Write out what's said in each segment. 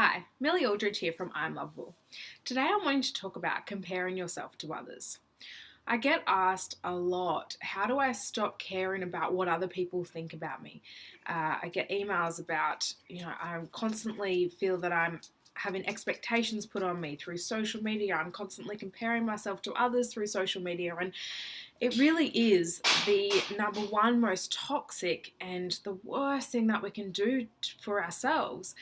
Hi, Millie Aldridge here from I'm Lovable. Today I'm wanting to talk about comparing yourself to others. I get asked a lot, how do I stop caring about what other people think about me? I get emails about, I constantly feel that I'm having expectations put on me through social media. I'm constantly comparing myself to others through social media, and it really is the number one most toxic and the worst thing that we can do for ourselves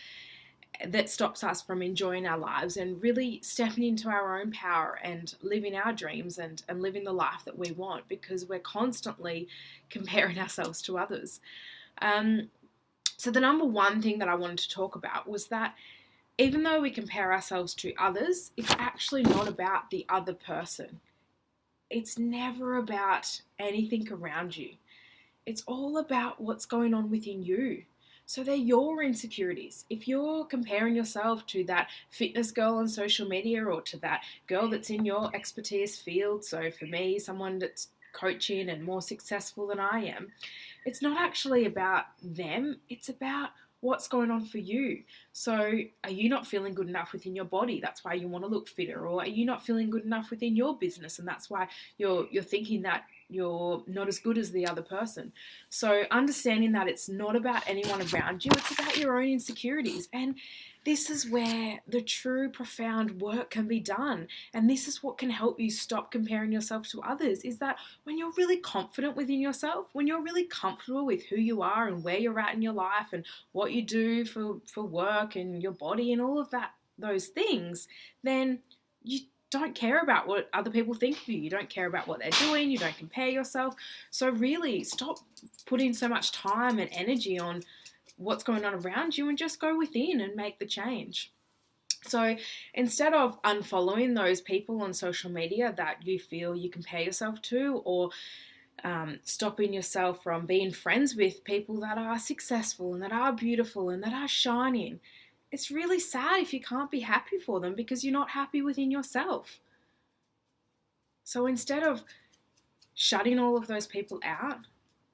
that stops us from enjoying our lives and really stepping into our own power and living our dreams and living the life that we want, because we're constantly comparing ourselves to others. So the number one thing that I wanted to talk about was that even though we compare ourselves to others, it's actually not about the other person. It's never about anything around you. It's all about what's going on within you. So they're your insecurities. If you're comparing yourself to that fitness girl on social media or to that girl that's in your expertise field, so for me, someone that's coaching and more successful than I am, it's not actually about them. It's about what's going on for you. So are you not feeling good enough within your body? That's why you want to look fitter. Or are you not feeling good enough within your business? And that's why you're thinking that you're not as good as the other person. So understanding that it's not about anyone around you, it's about your own insecurities. And this is where the true profound work can be done. And this is what can help you stop comparing yourself to others, is that when you're really confident within yourself, when you're really comfortable with who you are and where you're at in your life and what you do for work and your body and all of that, those things, then you don't care about what other people think of you. You don't care about what they're doing. You don't compare yourself. So really stop putting so much time and energy on what's going on around you and just go within and make the change. So instead of unfollowing those people on social media that you feel you compare yourself to, or stopping yourself from being friends with people that are successful and that are beautiful and that are shining, it's really sad if you can't be happy for them because you're not happy within yourself. So instead of shutting all of those people out,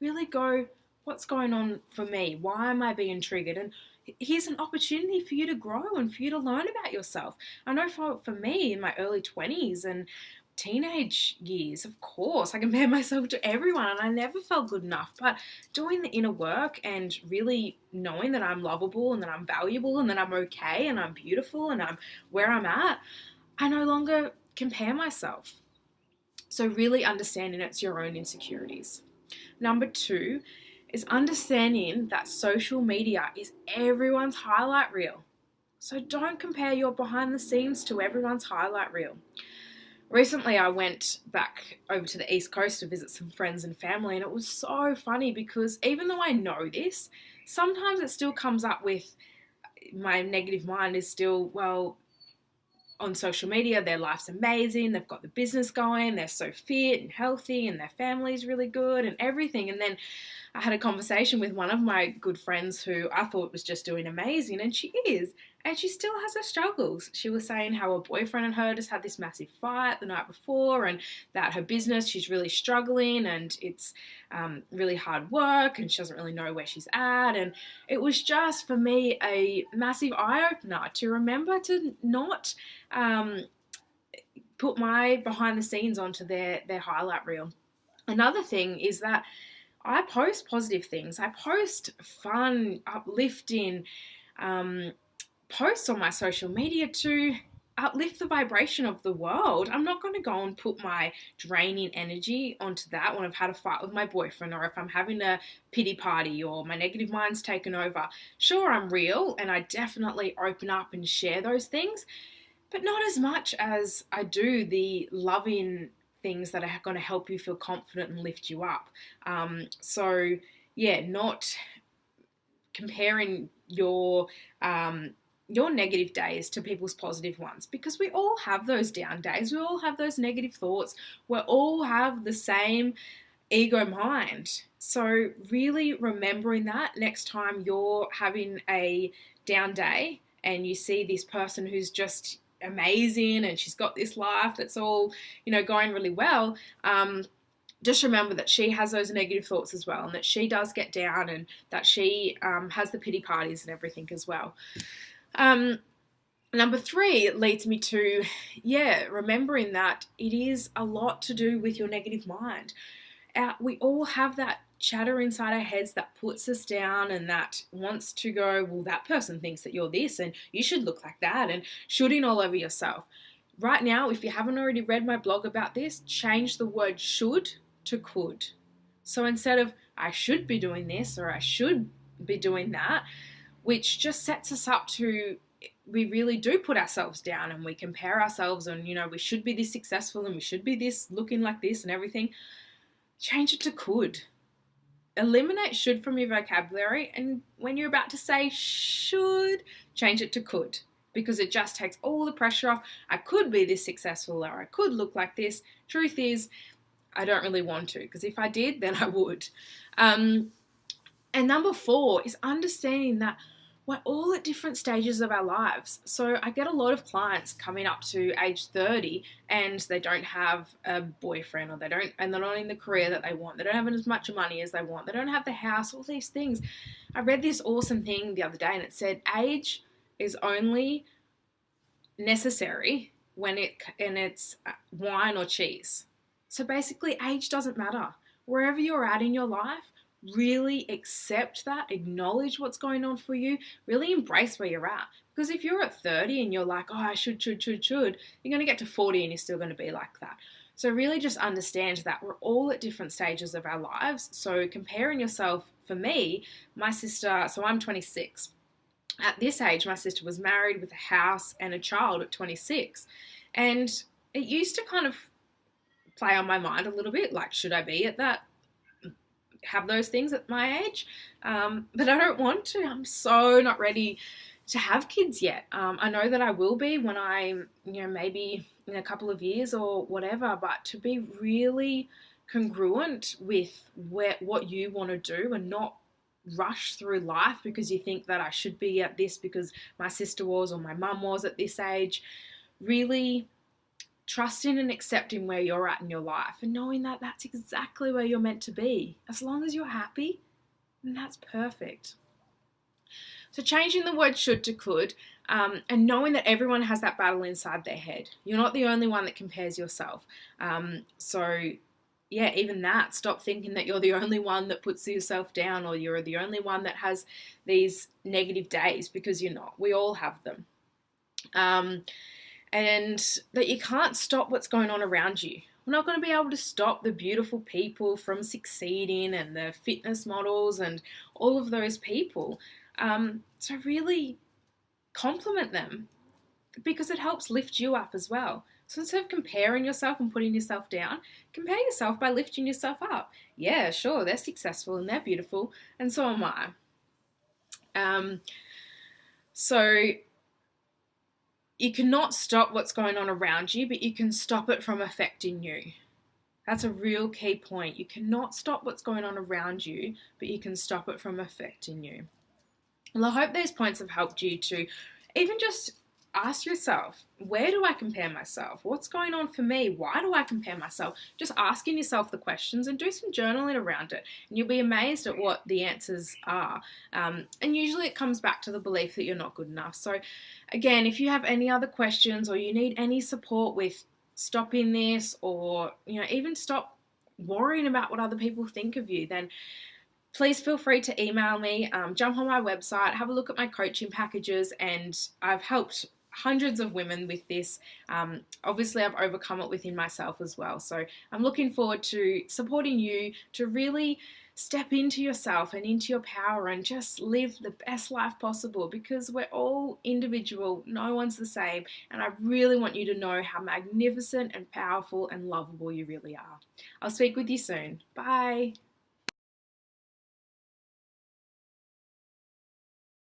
really go, what's going on for me? Why am I being triggered? And here's an opportunity for you to grow and for you to learn about yourself. I know for me in my early 20s and teenage years, of course, I compared myself to everyone and I never felt good enough. But doing the inner work and really knowing that I'm lovable and that I'm valuable and that I'm okay and I'm beautiful and I'm where I'm at, I no longer compare myself. So really understanding it's your own insecurities. Number two is understanding that social media is everyone's highlight reel. So don't compare your behind the scenes to everyone's highlight reel. Recently, I went back over to the East Coast to visit some friends and family, and it was so funny because even though I know this, sometimes it still comes up with my negative mind is still, well, on social media, their life's amazing, they've got the business going, they're so fit and healthy, and their family's really good and everything. And then I had a conversation with one of my good friends who I thought was just doing amazing, and she is. And she still has her struggles. She was saying how her boyfriend and her just had this massive fight the night before, and that her business, she's really struggling, and it's really hard work, and she doesn't really know where she's at. And it was just, for me, a massive eye-opener to remember to not put my behind the scenes onto their highlight reel. Another thing is that I post positive things. I post fun, uplifting posts on my social media to uplift the vibration of the world. I'm not going to go and put my draining energy onto that when I've had a fight with my boyfriend, or if I'm having a pity party or my negative mind's taken over. Sure, I'm real and I definitely open up and share those things, but not as much as I do the loving things that are going to help you feel confident and lift you up. So yeah, not comparing your negative days to people's positive ones, because we all have those down days. We all have those negative thoughts. We all have the same ego mind. So really remembering that next time you're having a down day and you see this person who's just amazing and she's got this life that's all, going really well, just remember that she has those negative thoughts as well, and that she does get down, and that she has the pity parties and everything as well. Number three leads me to, remembering that it is a lot to do with your negative mind. We all have that chatter inside our heads that puts us down and that wants to go, well, that person thinks that you're this and you should look like that, and shooting all over yourself. Right now, if you haven't already read my blog about this, change the word should to could. So instead of I should be doing this or I should be doing that, which just sets us up to, we really do put ourselves down and we compare ourselves and, we should be this successful and we should be this looking like this and everything. Change it to could. Eliminate should from your vocabulary, and when you're about to say should, change it to could, because it just takes all the pressure off. I could be this successful, or I could look like this. Truth is, I don't really want to, because if I did, then I would. And number four is understanding that we're all at different stages of our lives. So I get a lot of clients coming up to age 30 and they don't have a boyfriend, or they're not in the career that they want. They don't have as much money as they want. They don't have the house, all these things. I read this awesome thing the other day and it said age is only necessary when it's wine or cheese. So basically age doesn't matter. Wherever you're at in your life, really accept that, acknowledge what's going on for you, really embrace where you're at. Because if you're at 30 and you're like, oh, I should, you're going to get to 40 and you're still going to be like that. So really just understand that we're all at different stages of our lives. So comparing yourself, for me, my sister, so I'm 26. At this age, my sister was married with a house and a child at 26. And it used to kind of play on my mind a little bit, like, should I be at that, have those things at my age? But I don't want to. I'm so not ready to have kids yet. I know that I will be when I'm, maybe in a couple of years or whatever, but to be really congruent with what you want to do and not rush through life because you think that I should be at this because my sister was or my mum was at this age. Really trusting and accepting where you're at in your life and knowing that that's exactly where you're meant to be. As long as you're happy, then that's perfect. So changing the word should to could, and knowing that everyone has that battle inside their head. You're not the only one that compares yourself. Even that, stop thinking that you're the only one that puts yourself down or you're the only one that has these negative days, because you're not. We all have them. And that you can't stop what's going on around you. We're not going to be able to stop the beautiful people from succeeding and the fitness models and all of those people. So really compliment them, because it helps lift you up as well. So instead of comparing yourself and putting yourself down, compare yourself by lifting yourself up. Yeah, sure, they're successful and they're beautiful, and so am I. So you cannot stop what's going on around you, but you can stop it from affecting you. That's a real key point. You cannot stop what's going on around you, but you can stop it from affecting you. Well, I hope these points have helped you to even just ask yourself, where do I compare myself? What's going on for me? Why do I compare myself? Just asking yourself the questions and do some journaling around it. And you'll be amazed at what the answers are. And usually it comes back to the belief that you're not good enough. So again, if you have any other questions or you need any support with stopping this, or even stop worrying about what other people think of you, then please feel free to email me, jump on my website, have a look at my coaching packages, and I've helped hundreds of women with this. Obviously, I've overcome it within myself as well. So I'm looking forward to supporting you to really step into yourself and into your power and just live the best life possible, because we're all individual. No one's the same. And I really want you to know how magnificent and powerful and lovable you really are. I'll speak with you soon. Bye.